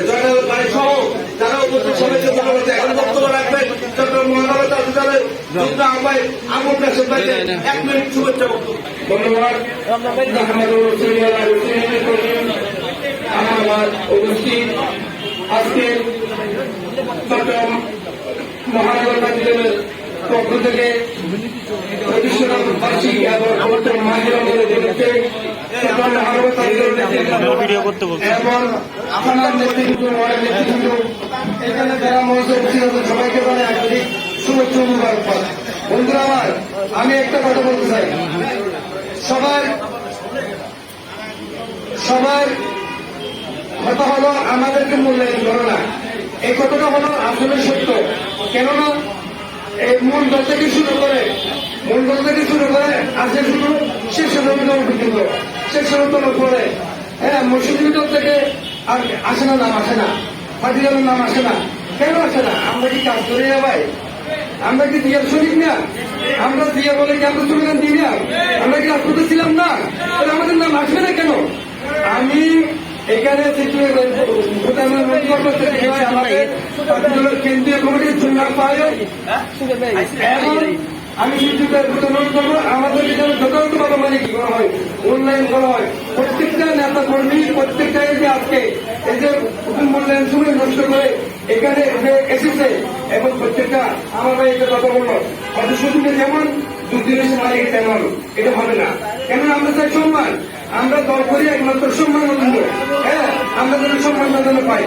জয়নাল ভাই সহ যারা উপস্থিত সবাইকে ধন্যবাদ। এখন বক্তব্য রাখবেন চট্টগ্রাম মহানগর তাহলে যুদ্ধ আহ্বায়ক আমর নাসির ভাইকে 1 মিনিট শুভেচ্ছা বক্তব্য। ধন্যবাদ। আমার উপস্থিত আজকে চট্টগ্রাম মহানগর কার্যালয়ের পক্ষ থেকে প্রতিষ্ঠান বার্ষিক এবং মাহিরা উপলক্ষে চট্টগ্রাম মহানগর কার্যালয় এবং থানার নেতৃত্ব ওয়ার্ড নেতৃত্ব এখানে যারা মঞ্চে উপস্থিত আছেন সবাইকে বলে আন্তরিক শুভেচ্ছা মুবারকবাদ। বন্ধুরা আমার, আমি একটা কথা বলতে চাই, সবার কথা হলো আমাদেরকে মূল্যায়ন করো না, এই কথাটা হলো আসলে সত্য। কেননা এই মূল দল থেকে শুরু করে আজকে শুধু শীর্ষ জমিদল পর্যন্ত শেষ তল করে মুসলিম দল থেকে আর আসে না, নাম আসে না, ফাজিলের নাম আসে না। কেন আসে না? আমরা কি কাজ করি না ভাই? আমরা কি দিয়ার শরীর না? আমরা দিয়া বলে কি আমরা স্লোগান দিই না? আমরা কি রাজপথে ছিলাম না? তাহলে আমাদের নাম আসবে না কেন? আমি এখানে কেন্দ্রীয় কমিটির জন্য পাই এবং আমি অনুরোধ করবো আমাদেরকে যেন যথাযথভাবে মানে কি করা হয়, মূল্যায়ন করা হয়। প্রত্যেকটা নেতা কর্মী প্রত্যেকটা যে আজকে এই যে মূল্যায়ন সময় নষ্ট করে এখানে এসেছে এবং প্রত্যেকটা আমার ভাই এটা কথা বললো অদূষণে যেমন দুদিনের মালিক তেমন, এটা হবে না। কেননা আমরা চাই সম্মান, আমরা দল করি একমাত্র সম্মান, আমরা যেন সম্মান পাই।